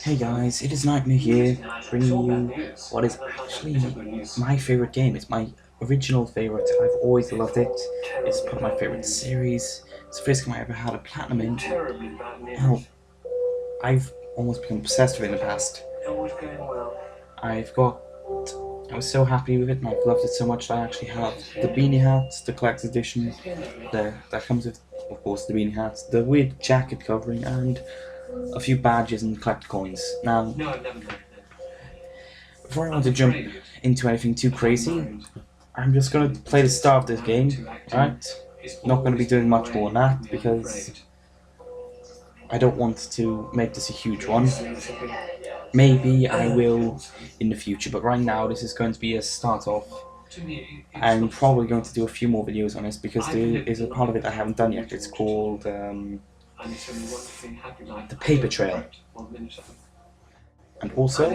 Hey guys, it is Nightmare here, bringing you what is actually my favourite game. It's my original favourite. I've always loved it. It's part of my favourite series. It's the first game I ever had a platinum in. Now, I've almost become obsessed with it in the past. I was so happy with it and I've loved it so much that I actually have the beanie hats, the collector's edition, that comes with, of course, the beanie hats, the weird jacket covering, and a few badges and collect coins. Now, before I want to jump into anything too crazy, I'm just going to play the start of this game, right? Not going to be doing much more than that because I don't want to make this a huge one. Maybe I will in the future, but right now this is going to be a start off. I'm probably going to do a few more videos on this because there is a part of it I haven't done yet. It's called the paper trail. And also,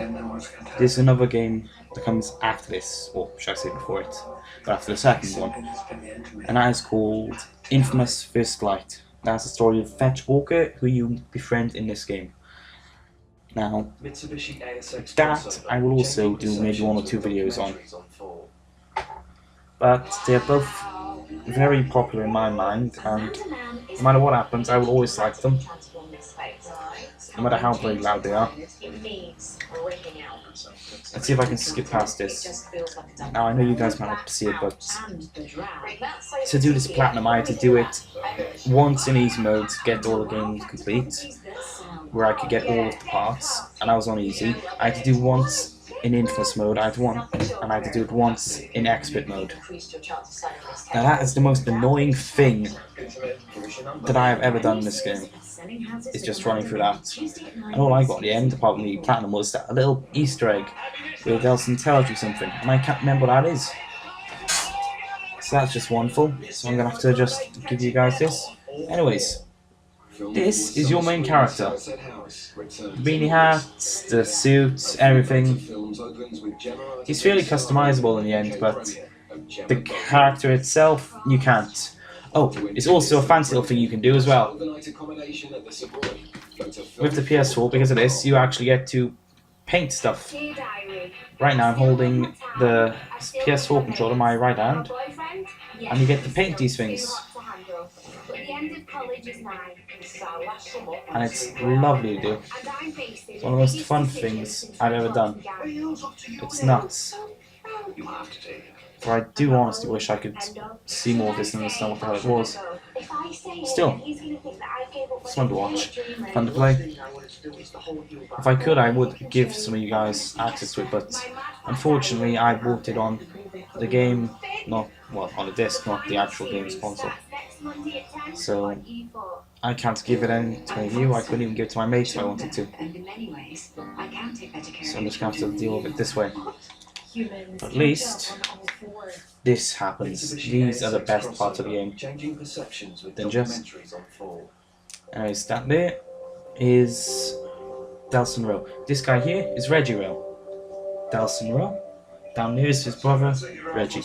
there's another game that comes after this, or should I say before it, but after the second one, and that is called Infamous First Light. That's the story of Fetch Walker, who you befriend in this game. Now, that I will also do maybe 1 or 2 videos on, but they're both very popular in my mind, and no matter what happens, I will always like them, no matter how very loud they are. Let's see if I can skip past this. Now, I know you guys might not see it, but to do this platinum, I had to do it once in easy mode to get all the games complete, where I could get all of the parts, and I was on easy. I had to do once in infamous mode, and I had to do it once in expert mode. Now that is the most annoying thing that I have ever done in this game. It's just running through that. And all I got at the end, apart from the platinum, was that a little Easter egg where Delson tells you something, and I can't remember what that is. So that's just wonderful. So I'm gonna have to just give you guys this. Anyways, this is your main character. The beanie hats, the suits, everything. He's fairly customizable in the end, but the character itself, you can't. Oh, it's also a fancy little thing you can do as well. With the PS4, because of this, you actually get to paint stuff. Right now I'm holding the PS4 controller in my right hand, and you get to paint these things. And it's lovely to do. It's one of the most fun things I've ever done. It's nuts. For I do honestly wish I could see more of this and understand what the hell it was. Still, it's fun to watch, fun to play. If I could, I would give some of you guys access to it, but unfortunately I bought it on the game, on the disc, not the actual game's console. So I can't give it to any of you. I couldn't even give it to my mates if I wanted to. So I'm just going to have to deal with it this way. At least this happens. These are the best parts of the game. Then just. Anyways, that there is Delson Rowe. This guy here is Reggie Rowe. Delson Rowe. Down there is his brother, Reggie.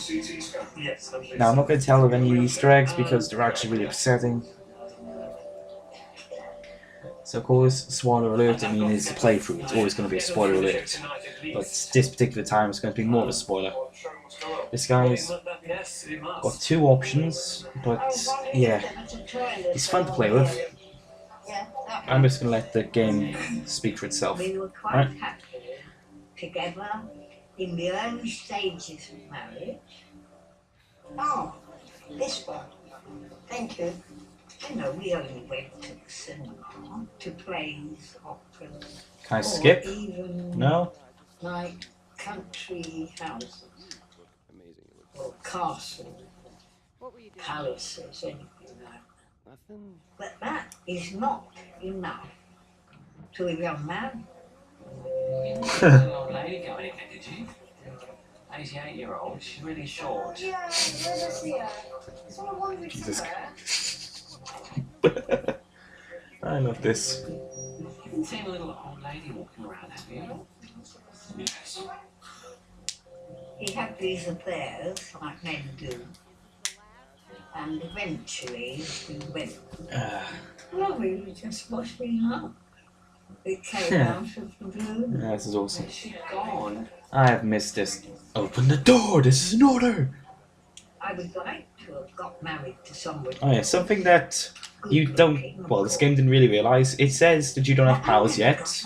Now I'm not going to tell of any Easter eggs because they're actually really upsetting. So of course, spoiler alert, I mean it's a playthrough, it's always going to be a spoiler alert. But this particular time it's going to be more of a spoiler. This guy's got 2 options, but yeah, he's fun to play with. I'm just going to let the game speak for itself. Right? Together in the early stages of marriage. Oh, this one. Thank you. You know, we only went to the cinema, to plays, operas. Can I skip? Even no? Like country houses. Or castles. Palaces, anything like that. But that is not enough to a young man. Old lady got anything, did you? 88-year-old, she's really short. Yeah, let us see her. Someone wandering somewhere. I love this. You haven't seen a little old lady walking around, have you? Yes. He had these affairs, like men do. And eventually we went. No, we just washed me up. It came out of the blue. Yeah, this is awesome. She's gone. I have missed this. Open the door, this is an order! I would like to have got married to somebody. Oh yeah, something that you don't, well, this game didn't really realise. It says that you don't have powers yet,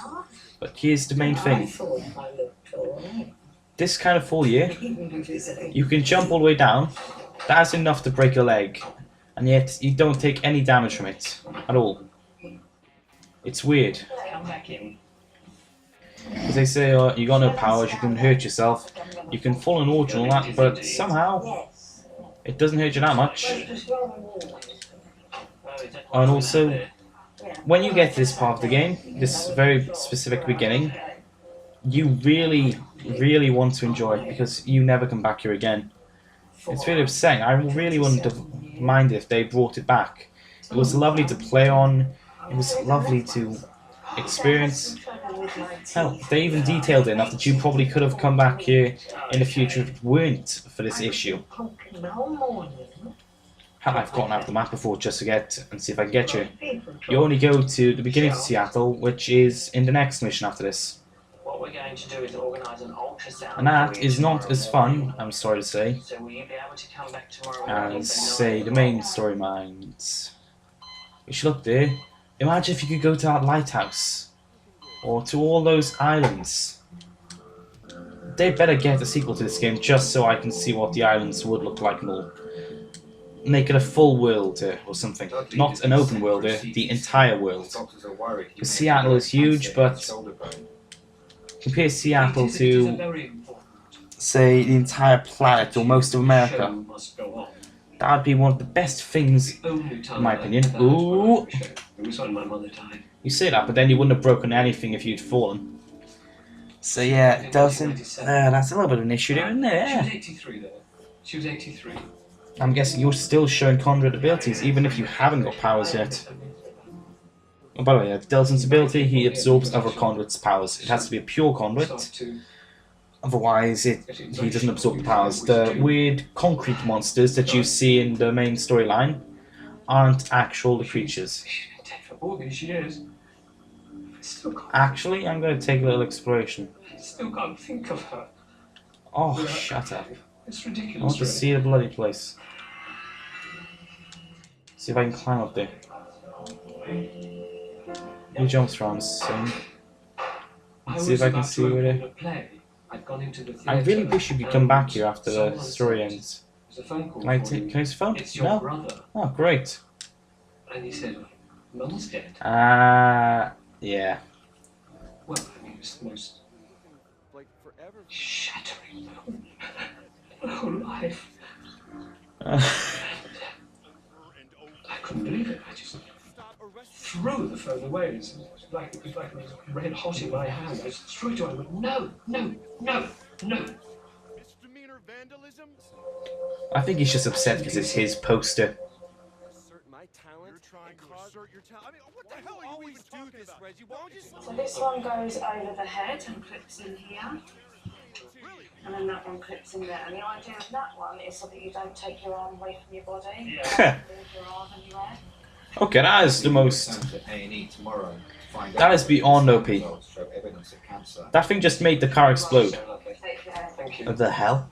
but here's the main I thing. thought I looked alright. This kind of fall here, Even if it's a you can jump all the way down. That's enough to break your leg, and yet you don't take any damage from it at all. It's weird. Come back in. Because they say you got no powers, you can hurt yourself, you can fall in water and all that, but somehow yes. it doesn't hurt you that much. Just roll always. And also, when you get to this part of the game, this very specific beginning, you really, really want to enjoy it because you never come back here again. It's really upsetting. I really wouldn't have minded if they brought it back. It was lovely to play on. It was lovely to experience. Hell, they even detailed it enough that you probably could have come back here in the future if it weren't for this issue. Hell, I've gotten out the map before just to get and see if I can get you. You only go to the beginning of Seattle, which is in the next mission after this. What we're going to do is organise an ultrasound. And that is not as fun, I'm sorry to say, So will you be able to come back tomorrow morning as, for say, 9 the main o'clock? story minds. You should look there. Imagine if you could go to that lighthouse. Or to all those islands. They better get a sequel to this game just so I can see what the islands would look like and all. Make it a full world or something. Not an open world, the entire world. Because Seattle is huge, but compare Seattle It is to, very important. say, the entire planet or most of Show America. must go on. That would be one of the best things, Only time in my I opinion. ever had one Ooh! on the show. It was when my mother died. You say that, but then you wouldn't have broken anything if you'd fallen. So yeah, it doesn't. That's a little bit of an issue there, isn't She it? was 83 there. She was 83. I'm guessing you're still showing conduit abilities, even if you haven't got powers yet. Oh, by the way, Delton's ability, he absorbs other conduits' powers. It has to be a pure conduit, otherwise he doesn't absorb the powers. The weird concrete monsters that you see in the main storyline aren't actual creatures. She's been dead for all these years. I still can't, Actually, I'm going to take a little exploration. I still can't think of her. Oh, shut up. It's I want ridiculous. to see the bloody place. See if I can climb up there. Who jumps around soon? See if I can see where they... I really wish you could come back here after the story ends. Can I use the phone? It's your No? brother. Oh, great. And he said, Mum's dead. Yeah. Well, I mean, it's the most shattering moment in my whole life. I couldn't believe it. I just threw the phone away. It was like it was red hot in my hand. I just threw it away. I went, no. Misdemeanor vandalism? I think he's just upset because it's his poster. Assert my talent. You're trying to assert your talent. I mean, what the hell are you even talking this, about? Reggie? Why don't you just... So this one goes over the head and clips in here, and then that one clips in there. And the idea of that one is so that you don't take your arm away from your body. Yeah. Move your arm anywhere. Okay, that is the most... That is beyond OP. That thing just made the car explode. Take your hand. Thank you. What the hell?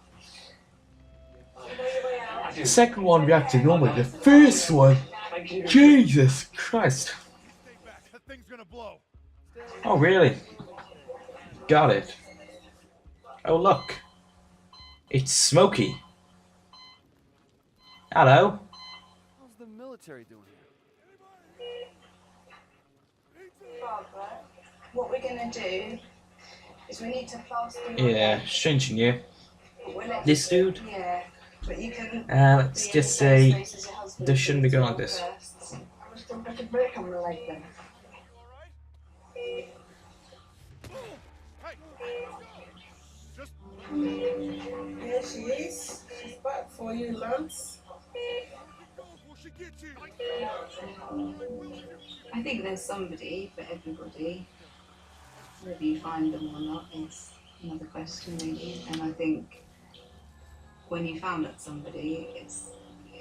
Know your way out. The second one reacted normally. The first one... Thank you. Jesus Christ. Stay back. That thing's gonna blow. Oh, really? Got it. Oh, look. It's Smokey. Hello. How's the military doing here? Barbara, what we're going to do is we need to plaster your Yeah, leg, strange new. but we'll let This you- dude? Yeah, but you can... Let's be just in the same say space as your husband this shouldn't be going like first. this. I was going to break on the leg then. Just Here she is. She's back for you, Lance. before she gets you. I think there's somebody for everybody. Whether you find them or not is another question, really. And I think when you found that somebody, it's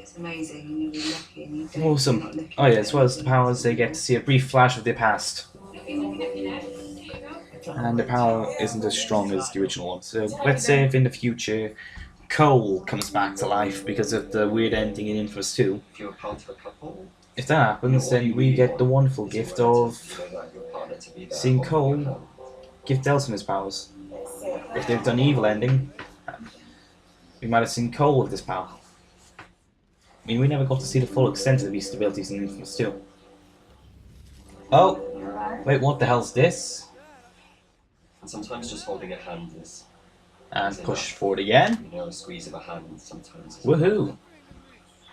It's amazing, and you'll be lucky, and you don't. Awesome. Not looking Oh yeah, at as well as the anything. powers, they get to see a brief flash of their past. And the power isn't as strong as the original one. So let's say if in the future Cole comes back to life because of the weird ending in Infamous 2. If you're part of a couple, If that happens, then we get the wonderful gift of seeing Cole give Delson his powers. If they've done evil ending, we might have seen Cole with his power. I mean, we never got to see the full extent of the beast's abilities in Infamous 2. Oh! Wait, what the hell's this? and sometimes just holding a hand is, And push forward again. you know, a squeeze of a hand sometimes is Woohoo!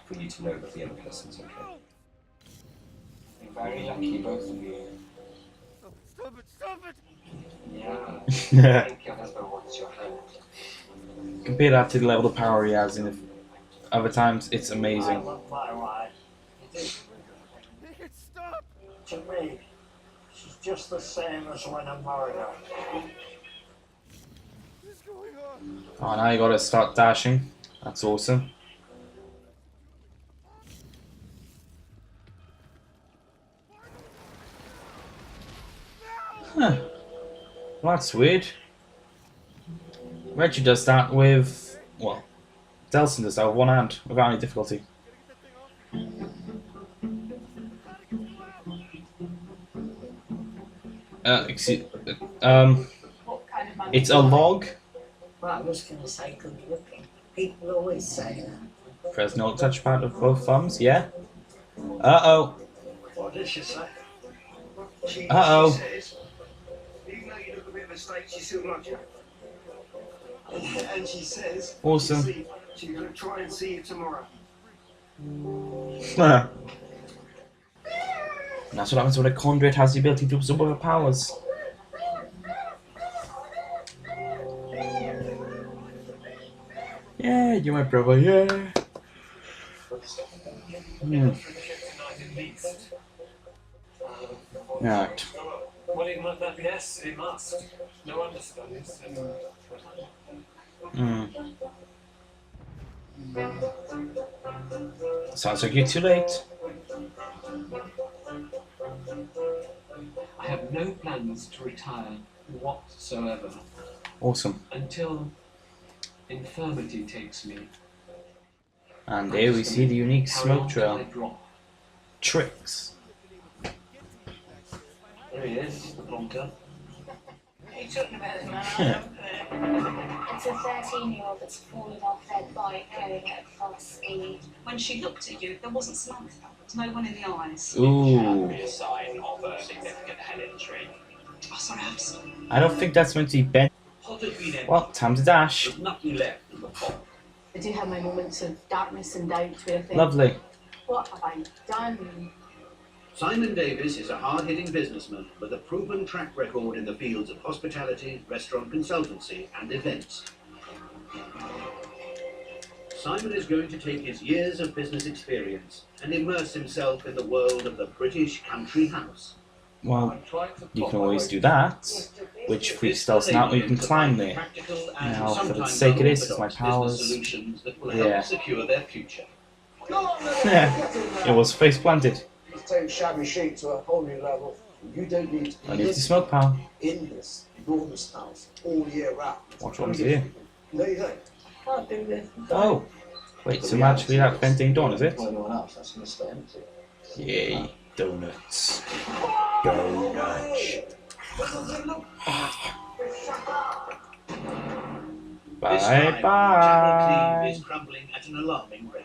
for you to know that the other person's okay. You're very lucky, both of you. Stop it! Stop it! Yeah. Compare I think your husband wants your hand. that to the level of power he has in other times, it's I amazing. love my wife. Make it stop! To me, she's just the same as when I married her. What's going on? Oh, now you gotta start dashing. That's awesome. Huh. Well, that's weird. Reggie does that with, well, Delson does that with one hand without any difficulty. Excuse, What kind of money? it's a log. Well, I was going to say good looking. People always say that. Press no touchpad of both thumbs, yeah? Uh-oh. What did she say? Uh-oh. She says, even though you look a bit of a state, she still loves you. And she says, Awesome. "See, she's going to try and see you tomorrow." And that's what happens when a conduit has the ability to absorb other powers. Yeah, you're my brother, yeah. Right. Well, yes, it must. No understudies. Sounds like you're too late. I have no plans to retire whatsoever Awesome. until infirmity takes me. And here we see the unique How smoke long trail. till I drop? Tricks. There he is, the plonker. What are you talking about, Yeah. It's a 13-year-old that's fallen off their bike going at fast speed. When she looked at you, there wasn't Samantha. There was no one in the eyes. Ooh. A sign of a significant head injury. Oh, sorry, I have to stop. I don't think that's meant to be bent. What have been in? Well, time to dash. There's nothing left in the pot. I do have my moments of darkness and doubt where I think, Lovely. what have I done? Simon Davis is a hard-hitting businessman with a proven track record in the fields of hospitality, restaurant consultancy, and events. Simon is going to take his years of business experience and immerse himself in the world of the British country house. Well, you can always do that, which freaks Delson out when you can climb there. Now, for the sake of this, it's my powers. Solutions that will Yeah. help secure their future. Yeah, it was face planted. Take shabby chic to a whole new level. You don't need to I be need the smoke power. in this enormous house all year round. Watch what I'm doing. No, you don't. Can't do this. Oh! Wait, so magically that vent ain't done, is it? Anyone else, that's going to stay empty. Yay, donuts. Donuts. This Bye time, bye. Chapel Cleave is crumbling at an alarming rate.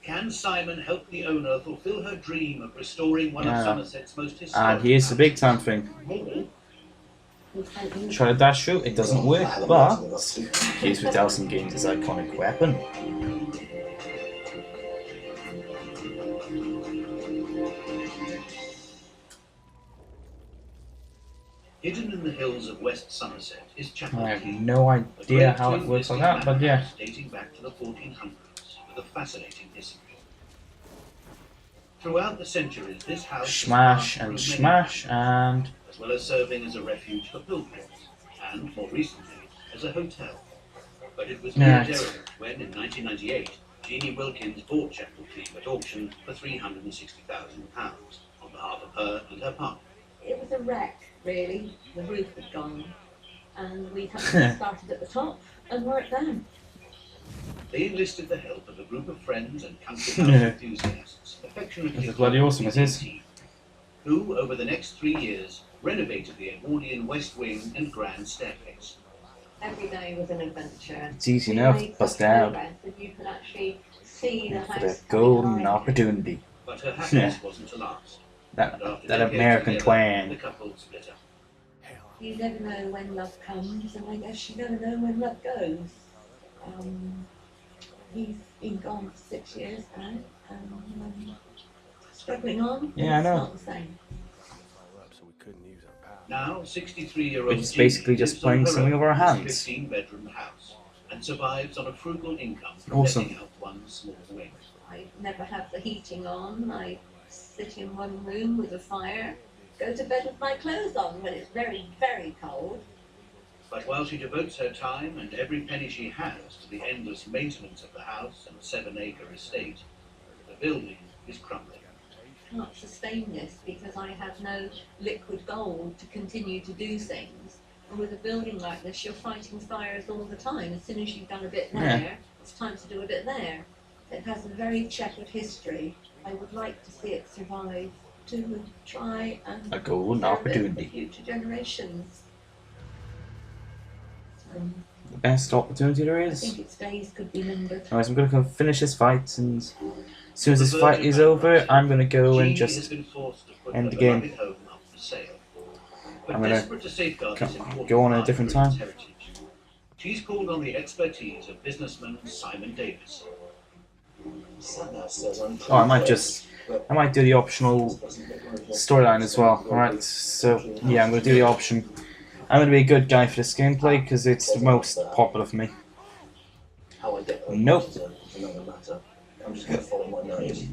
Can Simon help the owner fulfill her dream of restoring one Yeah. of Somerset's most historic And here's the big time thing. Try to dash through, it doesn't work, but here's where Delson gains his iconic weapon. Hidden in the hills of West Somerset is Chapel I have Cleave, no a idea great how it twin works like listed that, but yeah. manor dating back to the 1400s with a fascinating history. Throughout the centuries, this house has Smash passed and through many smash times, and... as well as serving as a refuge for pilgrims, and more recently, as a hotel. But it was near Right. derelict when, in 1998, Jeannie Wilkins bought Chapel Cleeve at auction for £360,000 on behalf of her and her partner. It was a wreck, really. The roof had gone, and we had to start at the top and work down. They enlisted the help of a group of friends and country house enthusiasts, affectionately That's bloody awesome, it is. who, over the next 3 years, renovated the Edwardian west wing and grand staircase. Every day was an adventure. It's easy enough, bust out. You could actually see the For house the golden opportunity. But her happiness wasn't to last. That And after that decades American together, the twang. couple split up. You never know when love comes, and I guess you never know when love goes. He's been gone for 6 years now, and struggling on. Yeah, I know. It's not the same. Now, 63-year-old But it's basically just playing something over our hands. 15-bedroom house and survives on a frugal income from Awesome. renting out one small wing. I never have the heating on. I sit in one room with a fire, go to bed with my clothes on when it's very, very cold. But while she devotes her time and every penny she has to the endless maintenance of the house and 7-acre estate, the building is crumbling. I can't sustain this because I have no liquid gold to continue to do things. And with a building like this, you're fighting fires all the time. As soon as you've done a bit there, it's time to do a bit there. It has a very checkered history. I would like to see it survive to try and A golden preserve it opportunity. for future generations. The best opportunity there I is. think its days could be numbered. Anyways, I'm gonna go finish this fight, and as soon as this fight is over, I'm gonna go and Jeannie has just been forced to put end her the game. beloved home up for sale. But I'm gonna desperate to safeguard this important go on a part different of Britain's time. heritage, she's called on the expertise of businessman Simon Davis. Oh, I might do the optional storyline as well. Alright, so yeah, I'm gonna do the option. I'm gonna be a good guy for this gameplay because it's the most popular for me. How I get Nope. is another matter. I'm just going to follow my nose.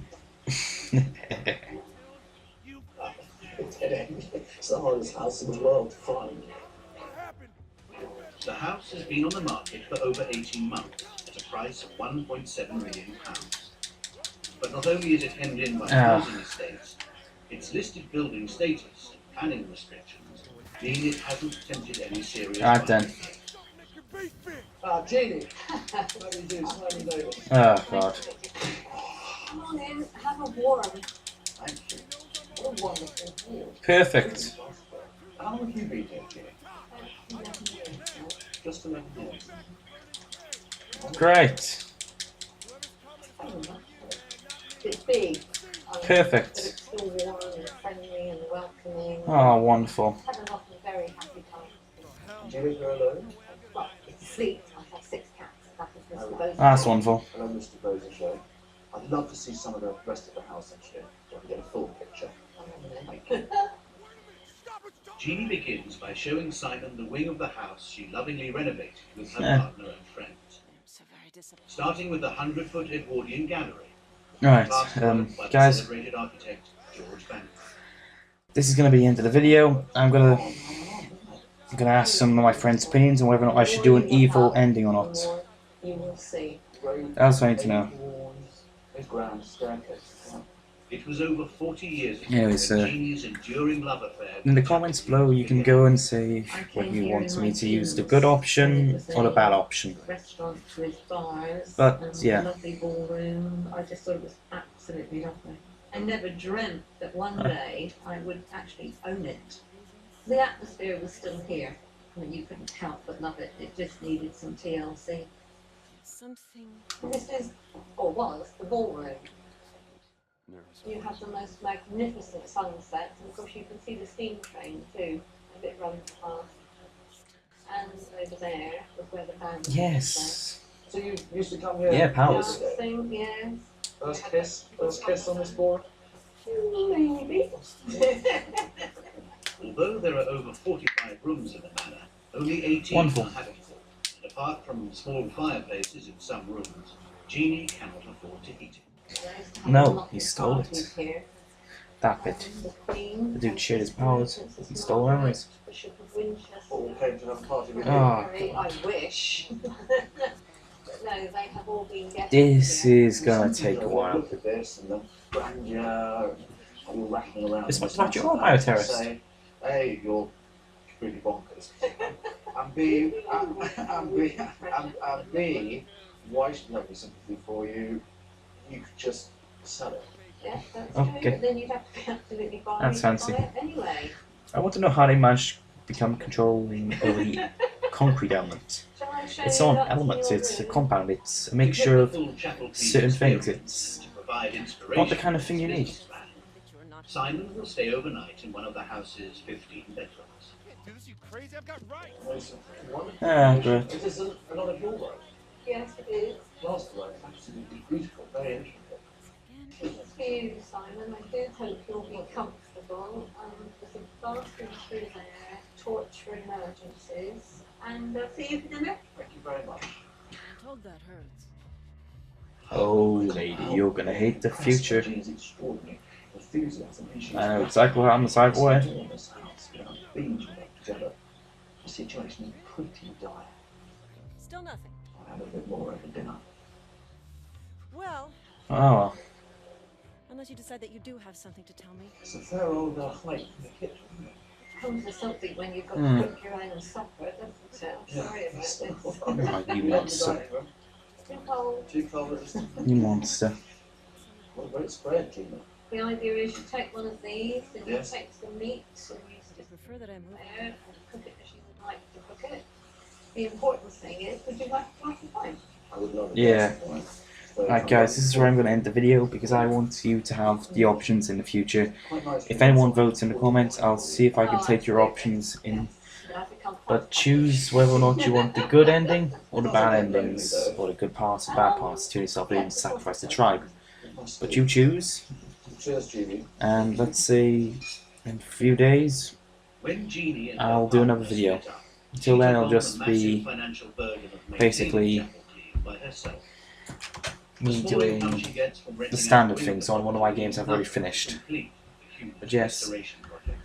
It's the hardest house in the world to find. The house has been on the market for over 18 months at a price of £1.7 million. But not only is it hemmed in by housing estates, its listed building status and planning restrictions mean it hasn't tempted any serious Alright then. Jeannie! How do you do? Simon Davis. Oh god. Come on in, have a warm. Thank you. What a wonderful view. Perfect. How long have you been here, Jeannie? Just 11 years. Great. It's big. But Perfect. it's still warm and friendly and welcoming. Oh, wonderful. I've had enough of a very happy time. Do you live here alone? But it's a fleet. I have 6 cats. That is Mr. Bose's. That's wonderful. Hello, Mr. Bose's show. I'd love to see some of the rest of the house actually, so I can get a full picture. Thank you. Jeannie begins by showing Simon the wing of the house she lovingly renovated with her Yeah. partner and friends. Starting with the 100-foot Edwardian gallery. Right, plastered by the guys, celebrated architect George Banks. this is going to be the end of the video. I'm gonna ask some of my friends' opinions on whether or not I should do an evil ending or not. You will see. That's what I need to know. A grand staircase. It was over 40 years ago Anyways, when Jeannie's enduring love affair. In the comments below, you can go and say whether you want me to use the good option or the bad option. Restaurants with bars But, and yeah. a lovely ballroom. I just thought it was absolutely lovely. I never dreamt that one day I would actually own it. The atmosphere was still here. I mean, you couldn't help but love it. It just needed some TLC. And this is, or was, the ballroom. You have the most magnificent sunset, and of course you can see the steam train too, as it runs past. And over there was where the band Yes. So you used to come here? Yeah, Powers. Dancing, yes. First kiss on this board? Maybe. Although there are over 45 rooms in the manor, only 18 Wonderful. are habitable. And apart from small fireplaces in some rooms, Jeannie cannot afford to heat it. No, he stole it. That bit. The dude shared his powers. He stole memories. All came to have a party with you. Oh, I wish. But know, they have all been getting This here. is gonna take a while. Look at this and the grandeur, and all rattling around. This much about your bioterrorist. Say, hey, you're really bonkers. And B, and B, why should I have any sympathy for you? You could just sell it. Yeah, that's Okay. true. But then you'd have to be absolutely buying That's fancy. it anyway. I want to know how they managed to become controlling over the concrete element. Shall I show It's you not that in elements, your it's a room? compound, it's a mixture of certain things. It's not the kind of thing you need. Simon will stay overnight in one of the house's 15 bedrooms. Dude, this you crazy? I've got rights. Ah, great. It is a lot of your work. Yes, it is. Last work, absolutely beautiful, very intricate. Excuse you, Simon. I do hope you'll be comfortable. There's a bathroom through there, torch for emergencies, and see you for dinner. Thank you very much. I'm told that hurts. Oh, lady, you're gonna hate the future. Jean's extraordinary. Enthusiasm, and she's I know exactly what I'm the side way. enormous house, you know, beams work together. The situation is pretty dire. Still nothing. I'll have a bit more over dinner. Well, Oh well. unless you decide that you do have something to tell me. It's a fair old height in the kitchen, isn't it? Comes to something when you've got Hmm. to cook your own supper, doesn't it? I'm sorry about this. Oh, you monster. Too cold. Too cold, is it? You monster. What a great spread, Gina. The idea is you take one of these and Yes. you take some meat and you I just prefer that I move. there and cook it as you would like to cook it. The important thing is, would you like a glass of wine? I would love it. Yeah. Very Alright guys, this is where I'm going to end the video because I want you to have the options in the future. Quite nice. If anyone votes in the comments, I'll see if I can take your options in. But choose whether or not you want the good ending or the bad endings, or the good parts and bad parts to yourself and sacrifice the tribe. But you choose, Cheers, Julie. and let's say in a few days When Jeannie and her I'll do another partner video. split up, Until she then took it'll on just the be massive financial burden of maintaining basically Chapel Key by herself. me The small income doing she gets from renting the out standard windows things on one of my games I've already enough to finished. complete the huge But yes, restoration project.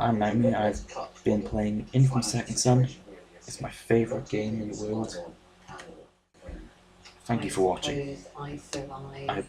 I'm Magni, I've been playing Infamous Second Son. It's my favourite game in the world. Thank you for watching. I survived. I hope